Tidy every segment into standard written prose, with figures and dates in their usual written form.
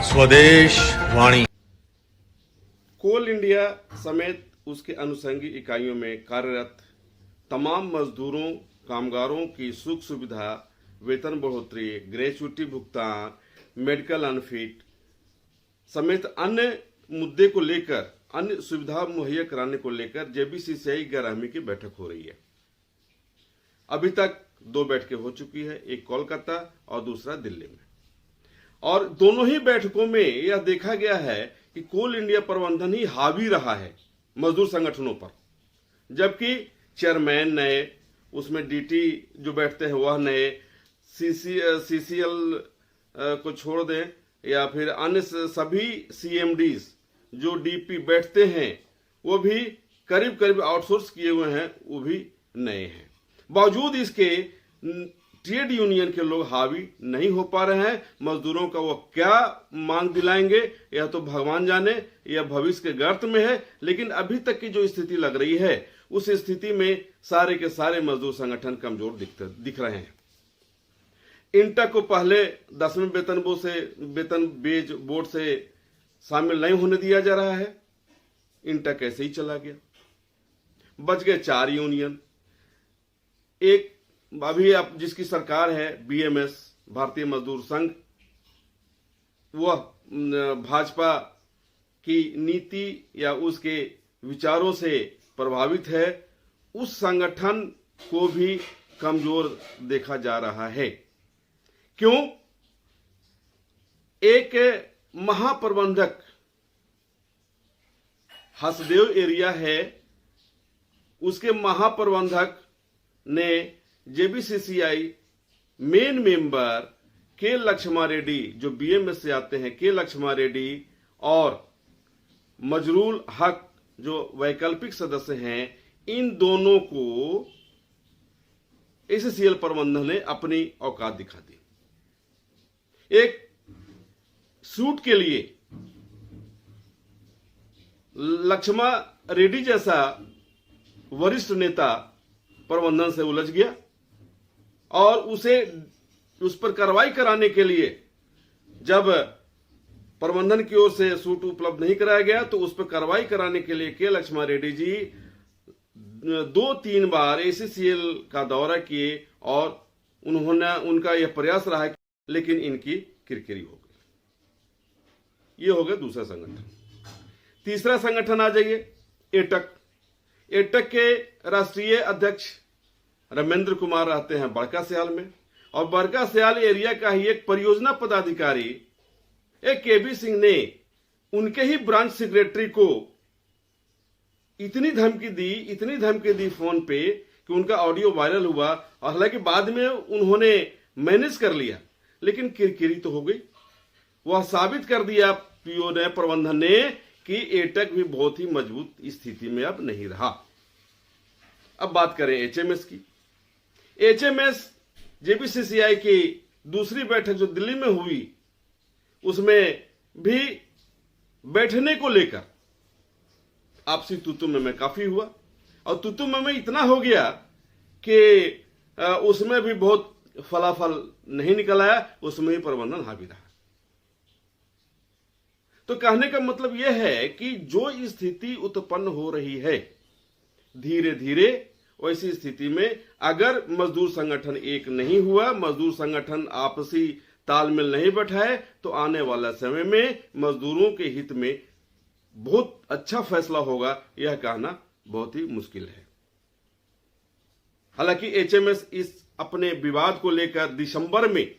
स्वदेश वाणी। कोल इंडिया समेत उसके अनुषंगी इकाइयों में कार्यरत तमाम मजदूरों कामगारों की सुख सुविधा, वेतन बढ़ोतरी, ग्रेच्युटी भुगतान, मेडिकल अनफिट समेत अन्य मुद्दे को लेकर, अन्य सुविधा मुहैया कराने को लेकर जेबीसीसीआई 11वीं की बैठक हो रही है। अभी तक 2 बैठकें हो चुकी है, एक कोलकाता और दूसरा दिल्ली में, और दोनों ही बैठकों में यह देखा गया है कि कोल इंडिया प्रबंधन ही हावी रहा है मजदूर संगठनों पर, जबकि चेयरमैन नए, उसमें डीटी जो बैठते हैं वह नए, सीसीएल को छोड़ दें या फिर अन्य सभी सीएमडीज जो डीपी बैठते हैं वो भी करीब करीब आउटसोर्स किए हुए हैं, वो भी नए हैं। बावजूद इसके ट्रेड यूनियन के लोग हावी नहीं हो पा रहे हैं। मजदूरों का वो क्या मांग दिलाएंगे यह तो भगवान जाने, यह भविष्य के गर्त में है। लेकिन अभी तक की जो स्थिति लग रही है उस स्थिति में सारे के सारे मजदूर संगठन कमजोर दिख रहे हैं। इंटक को पहले 10वें वेतन बेज बोर्ड से शामिल नहीं होने दिया जा रहा है, इंटक ऐसे ही चला गया। बच गए 4 यूनियन। एक अभी अब जिसकी सरकार है बीएमएस, भारतीय मजदूर संघ, वह भाजपा की नीति या उसके विचारों से प्रभावित है। उस संगठन को भी कमजोर देखा जा रहा है। क्यों? एक महाप्रबंधक हसदेव एरिया है, उसके महाप्रबंधक ने जेबीसीसीआई मेन मेंबर के लक्ष्मा रेड्डी, जो बीएमएस से आते हैं, के लक्ष्मा रेड्डी, और मजरूल हक जो वैकल्पिक सदस्य हैं, इन दोनों को एसीसीएल प्रबंधन ने अपनी औकात दिखा दी। एक सूट के लिए लक्ष्मा रेड्डी जैसा वरिष्ठ नेता प्रबंधन से उलझ गया और उस पर कार्रवाई कराने के लिए जब प्रबंधन की ओर से सूट उपलब्ध नहीं कराया गया तो उस पर कार्रवाई कराने के लिए के लक्ष्मा रेड्डी जी 2-3 बार एसीसीएल का दौरा किए और उनका यह प्रयास रहा, लेकिन इनकी किरकिरी हो गई। ये हो गया दूसरा संगठन। तीसरा संगठन आ जाइए, एटक। एटक के राष्ट्रीय अध्यक्ष रमेंद्र कुमार रहते हैं बड़का सयाल में, और बड़का सयाल एरिया का ही एक परियोजना पदाधिकारी एक केबी सिंह ने उनके ही ब्रांच सेक्रेटरी को इतनी धमकी दी फोन पे कि उनका ऑडियो वायरल हुआ, और हालांकि बाद में उन्होंने मैनेज कर लिया, लेकिन किरकिरी तो हो गई। वह साबित कर दिया पीओ ने, प्रबंधन ने, कि एटक भी बहुत ही मजबूत स्थिति में अब नहीं रहा। अब बात करें एचएमएस की। एचएमएस जेबीसीसीआई की दूसरी बैठक जो दिल्ली में हुई, उसमें भी बैठने को लेकर आपसी तुतु में काफी हुआ, और तुतु में इतना हो गया कि उसमें भी बहुत फलाफल नहीं निकल आया, उसमें ही प्रबंधन हावी रहा। तो कहने का मतलब यह है कि जो स्थिति उत्पन्न हो रही है धीरे धीरे, वैसी स्थिति में अगर मजदूर संगठन एक नहीं हुआ, मजदूर संगठन आपसी तालमेल नहीं बैठाए, तो आने वाला समय में मजदूरों के हित में बहुत अच्छा फैसला होगा, यह कहना बहुत ही मुश्किल है। हालांकि एचएमएस इस अपने विवाद को लेकर दिसंबर में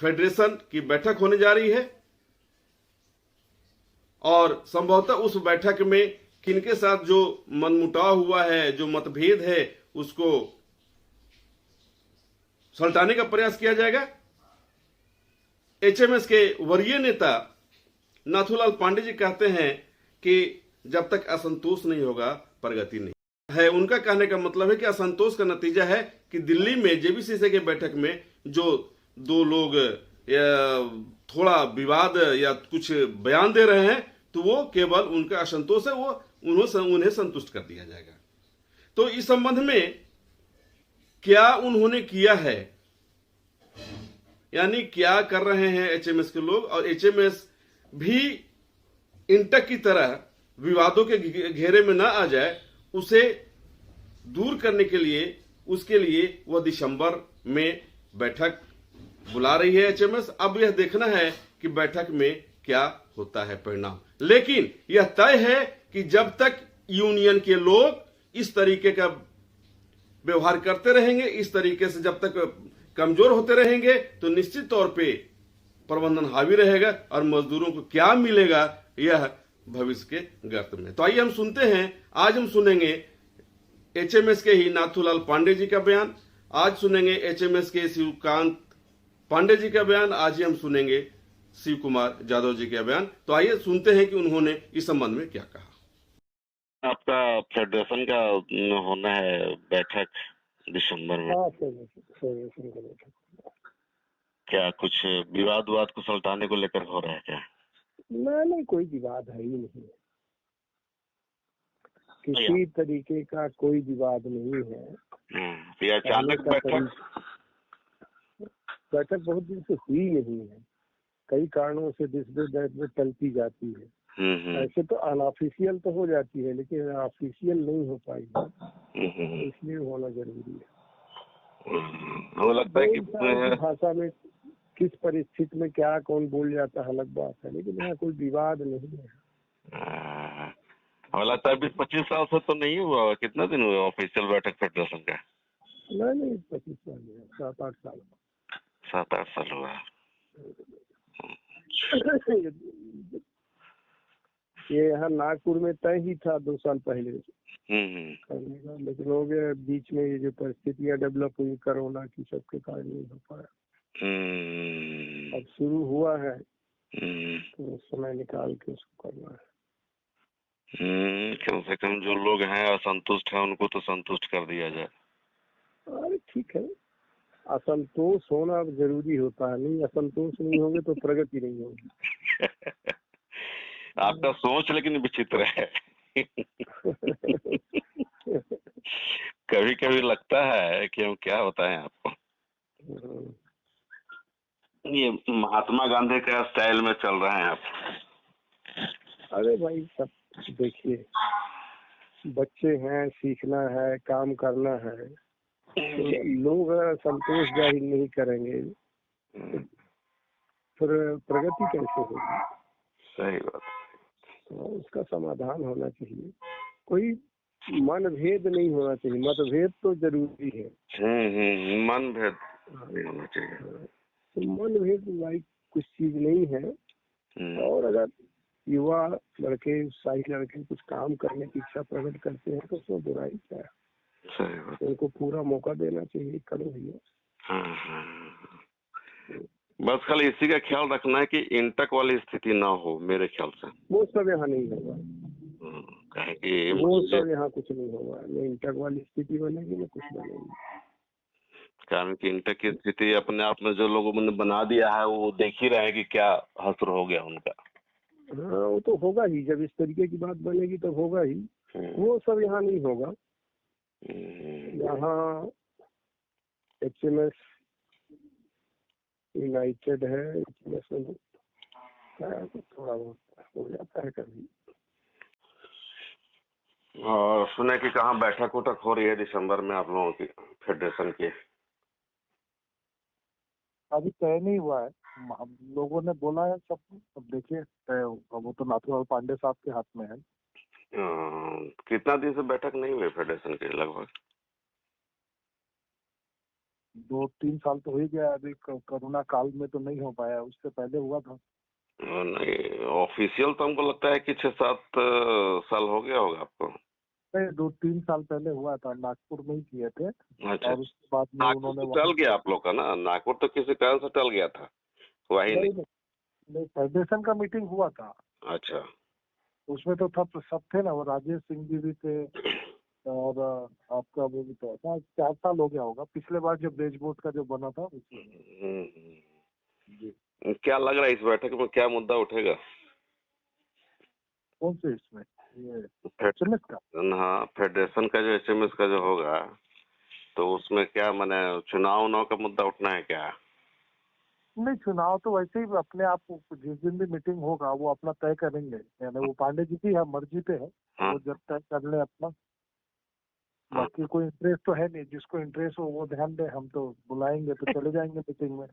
फेडरेशन की बैठक होने जा रही है, और संभवतः उस बैठक में किनके साथ जो मनमुटाव हुआ है, जो मतभेद है, उसको सुलटाने का प्रयास किया जाएगा। एचएमएस के वरीय नेता नाथूलाल पांडे जी कहते हैं कि जब तक असंतोष नहीं होगा प्रगति नहीं है। उनका कहने का मतलब है कि असंतोष का नतीजा है कि दिल्ली में जेबीसीसी के बैठक में जो 2 लोग थोड़ा विवाद या कुछ बयान दे रहे हैं, तो वो केवल उनका असंतोष है, वो उन्हें संतुष्ट कर दिया जाएगा। तो इस संबंध में क्या उन्होंने किया है यानी क्या कर रहे हैं एचएमएस के लोग, और एचएमएस भी इंटक की तरह विवादों के घेरे में ना आ जाए, उसे दूर करने के लिए, उसके लिए वह दिसंबर में बैठक बुला रही है एचएमएस। अब यह देखना है कि बैठक में क्या होता है परिणाम। लेकिन यह तय है कि जब तक यूनियन के लोग इस तरीके का व्यवहार करते रहेंगे, इस तरीके से जब तक कमजोर होते रहेंगे, तो निश्चित तौर पे प्रबंधन हावी रहेगा और मजदूरों को क्या मिलेगा यह भविष्य के गर्त में। तो आइए हम सुनते हैं, आज हम सुनेंगे एचएमएस के ही नाथूलाल पांडे जी का बयान, आज सुनेंगे एचएमएस के शिवकांत पांडे जी का बयान, आज ही हम सुनेंगे शिव कुमार यादव जी का बयान। तो आइए सुनते हैं कि उन्होंने इस संबंध में क्या कहा। आपका फेडरेशन का होना है बैठक दिसंबर में। हाँ, फेडरेशन का बैठक। क्या कुछ विवाद को सुलझाने को लेकर हो रहा है क्या? नहीं, कोई विवाद है ही नहीं, किसी तरीके का कोई विवाद नहीं है। ये अचानक बैठक बहुत दिन से हुई नहीं है, कई कारणों से दिस में टलती जाती है। ऐसे तो अनऑफिशियल तो हो जाती है, लेकिन ऑफिशियल नहीं हो पाई है, इसलिए होना जरूरी है। वो लगता है कि भाषा में किस परिस्थिति में क्या कौन बोल जाता है अलग बात है, लेकिन यहाँ कोई विवाद नहीं है। हमें लगता है 20-25 साल से तो नहीं हुआ। कितना दिन हुआ ऑफिशियल बैठक फेडरेशन का? नहीं 25 साल, 7-8 साल, 7-8 साल हुआ। ये यहाँ नागपुर में तय ही था 2 साल पहले करने का, लेकिन हो गया बीच में ये जो परिस्थितियाँ डेवलप हुई कोरोना की, सबके कारण नहीं हो पाया। अब शुरू हुआ है तो समय निकाल के उसको करना है। कम से कम जो लोग हैं असंतुष्ट हैं उनको तो संतुष्ट कर दिया जाए। अरे ठीक है, असंतोष होना जरूरी होता है, नहीं असंतोष नहीं होंगे तो प्रगति नहीं होगी। आपका सोच लेकिन विचित्र है। कभी कभी लगता है कि हम क्या होता है आपको, ये महात्मा गांधी का स्टाइल में चल रहे हैं आप। अरे भाई सब देखिए, बच्चे हैं, सीखना है, काम करना है, तो लोग संतोष जाहिर नहीं करेंगे फिर प्रगति कैसे होगी? सही बात। तो उसका समाधान होना चाहिए, कोई मनभेद नहीं होना चाहिए, मतभेद तो जरूरी है। मनभेद होना चाहिए, तो मनभेद भाई कुछ चीज नहीं है। और अगर युवा लड़के, उत्साही लड़के कुछ काम करने की इच्छा प्रकट करते हैं तो उसमें बुराई क्या है? उनको पूरा मौका देना चाहिए, करो भैया। बस खाली इसी का ख्याल रखना है कि इंटक वाली स्थिति ना हो, मेरे ख्याल से। वो सब यहाँ नहीं होगा, वो सब यहाँ कुछ नहीं होगा, न इंटक वाली स्थिति बनेगी न कुछ बनेगी। कारण कि इंटक की स्थिति अपने आप में जो लोगों ने बना दिया है वो देख ही रहे हैं कि क्या हसर हो गया उनका। हाँ, वो तो होगा ही, जब इस तरीके की बात बनेगी तब होगा ही। वो सब यहाँ नहीं होगा। यहाँ एचएमएस यूनाइटेड है, एचएमएस में थोड़ा बहुत हो जाता है कभी। और सुने कि कहाँ बैठक उठक हो रही है दिसंबर में आप लोगों की फेडरेशन की? अभी तय नहीं हुआ है, हम लोगों ने बोला है सबको, अब देखिए वो तो नाथूलाल पांडे साहब के हाथ में है। कितना दिन से बैठक नहीं हुई फेडरेशन की? लगभग 2-3 साल तो हो ही गया। अभी कोरोना काल में तो नहीं हो पाया, उससे पहले हुआ था। नहीं, ऑफिशियल तो हमको लगता है कि 6-7 साल हो गया होगा आपको। नहीं, 2-3 साल पहले हुआ था, नागपुर में ही किए थे। अच्छा, और उसके बाद में उन्होंने टल गया आप लोग का ना? नागपुर तो किसी कारण से टल गया था, वही नहीं, फेडरेशन का मीटिंग हुआ था। अच्छा, उसमें तो सब थे ना, वो राजेश सिंह जी भी थे और आपका वो भी तो था। 4 साल हो गया होगा, पिछले बार जब ब्रिज बोर्ड का जो बना था उसमें। क्या लग रहा है इस बैठक में क्या मुद्दा उठेगा? कौन से इसमें? ये एचएमएस का? हाँ, फेडरेशन का जो एचएमएस का जो होगा तो उसमें क्या माने चुनाव का मुद्दा उठना है क्या? नहीं, चुनाव तो वैसे ही अपने आप जिस दिन भी मीटिंग होगा वो अपना तय करेंगे, यानी वो पांडे जी की है मर्जी पे है, वो जब तय कर ले अपना। बाकी कोई इंटरेस्ट तो है नहीं, जिसको इंटरेस्ट हो वो ध्यान दे, हम तो बुलाएंगे तो चले जाएंगे मीटिंग में।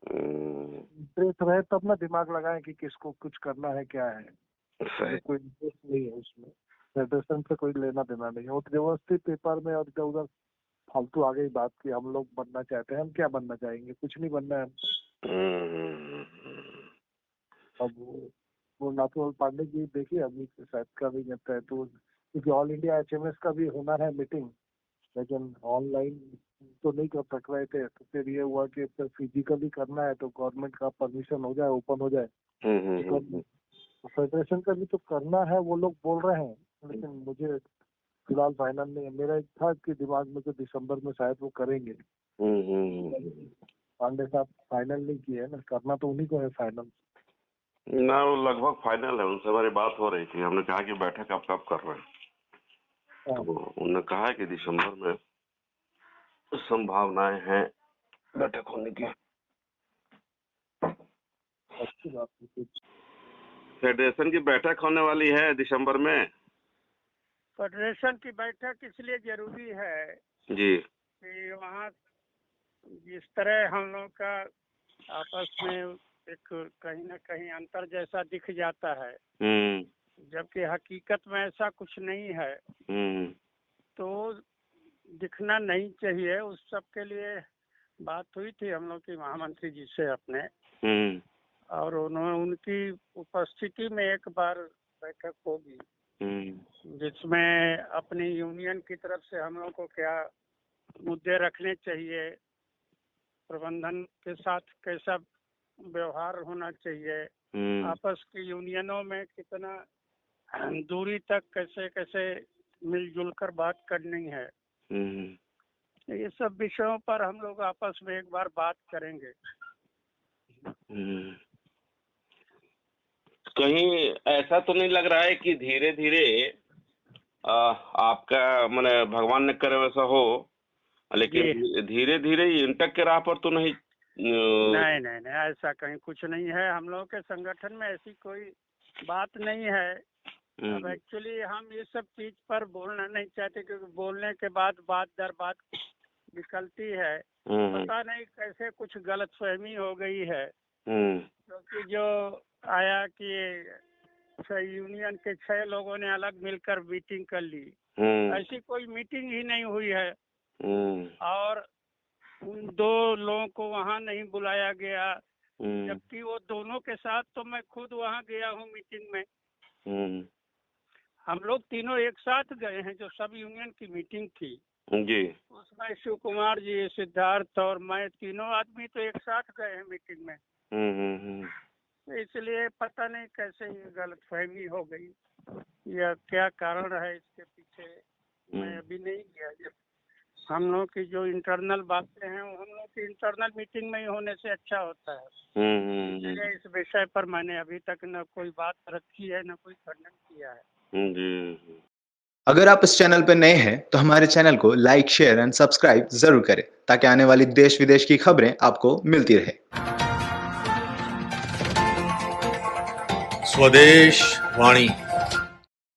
इंटरेस्ट रहे तब ना दिमाग लगाएं कि किसको कुछ करना है क्या है। कोई इंटरेस्ट नहीं है उसमें, फेडरेशन से कोई लेना देना नहीं है। वो व्यवस्थित पेपर में और इधर उधर फालतू आ गई बात की हम लोग बनना चाहते हैं। हम क्या बनना चाहेंगे, कुछ नहीं बनना है हमको। अब वो नाथूलाल पांडे जी देखिए अभी शायद का भी कहता है, तो क्योंकि ऑल इंडिया HMS का भी होना है मीटिंग, लेकिन ऑनलाइन तो नहीं कर सक रहे थे, तो फिर ये हुआ कि फिजिकली करना है तो गवर्नमेंट का परमिशन हो जाए, ओपन हो जाए। तो फेडरेशन का भी तो करना है, वो लोग बोल रहे हैं, लेकिन मुझे फिलहाल फाइनल नहीं है। मेरा एक था कि दिमाग में तो दिसंबर में शायद वो करेंगे। पांडे साहब फाइनल नहीं किए ना, करना तो उन्हीं को है फाइनल ना। वो लगभग फाइनल है, उनसे हमारी बात हो रही थी। हमने कहा कि बैठक आप कब कर रहे हैं, तो उन्होंने कहा कि दिसंबर में संभावनाएं हैं बैठक होने की। अच्छी बात है। फेडरेशन की बैठक होने वाली है दिसंबर में। फेडरेशन की बैठक इसलिए जरूरी है जी कि वहाँ जिस तरह हम लोग का आपस में एक कहीं ना कहीं अंतर जैसा दिख जाता है, जबकि हकीकत में ऐसा कुछ नहीं है, तो दिखना नहीं चाहिए। उस सब के लिए बात हुई थी हम लोग की महामंत्री जी से अपने, और उन्होंने उनकी उपस्थिति में एक बार बैठक होगी जिसमें अपनी यूनियन की तरफ से हम लोग को क्या मुद्दे रखने चाहिए, प्रबंधन के साथ कैसा व्यवहार होना चाहिए, आपस की यूनियनों में कितना दूरी तक कैसे कैसे मिलजुल कर बात करनी है, ये सब विषयों पर हम लोग आपस में एक बार बात करेंगे। कहीं ऐसा तो नहीं लग रहा है कि धीरे धीरे आपका माने भगवान ने करे वैसा हो, लेकिन धीरे धीरे इंटक के राह पर तो नहीं? नहीं, ऐसा कहीं कुछ नहीं है। हम लोग के संगठन में ऐसी कोई बात नहीं है। अब एक्चुअली हम ये सब चीज पर बोलना नहीं चाहते, क्योंकि बोलने के बाद बात दर बात निकलती है। पता नहीं कैसे कुछ गलतफहमी हो गई है, क्योंकि जो आया कि 6 यूनियन के 6 लोगों ने अलग मिलकर मीटिंग कर ली, ऐसी कोई मीटिंग ही नहीं हुई है। और उन 2 लोगों को वहाँ नहीं बुलाया गया, जबकि वो दोनों के साथ तो मैं खुद वहाँ गया हूँ मीटिंग में। हम लोग तीनों एक साथ गए हैं, जो सब यूनियन की मीटिंग थी जी, उसमें शिव कुमार जी, सिद्धार्थ और मैं, तीनों आदमी तो एक साथ गए हैं मीटिंग में। तो इसलिए पता नहीं कैसे ये गलतफहमी हो गई या क्या कारण है इसके पीछे, मैं अभी नहीं गया। जब हम लोग की जो इंटरनल बातें हैं वो हम लोग की इंटरनल मीटिंग में ही होने से अच्छा होता है। इसलिए इस विषय पर मैंने अभी तक न कोई बात रखी है न कोई खंडन किया है। अगर आप इस चैनल पर नए हैं तो हमारे चैनल को लाइक, शेयर एंड सब्सक्राइब जरूर करें, ताकि आने वाली देश विदेश की खबरें आपको मिलती रहे। स्वदेश वाणी।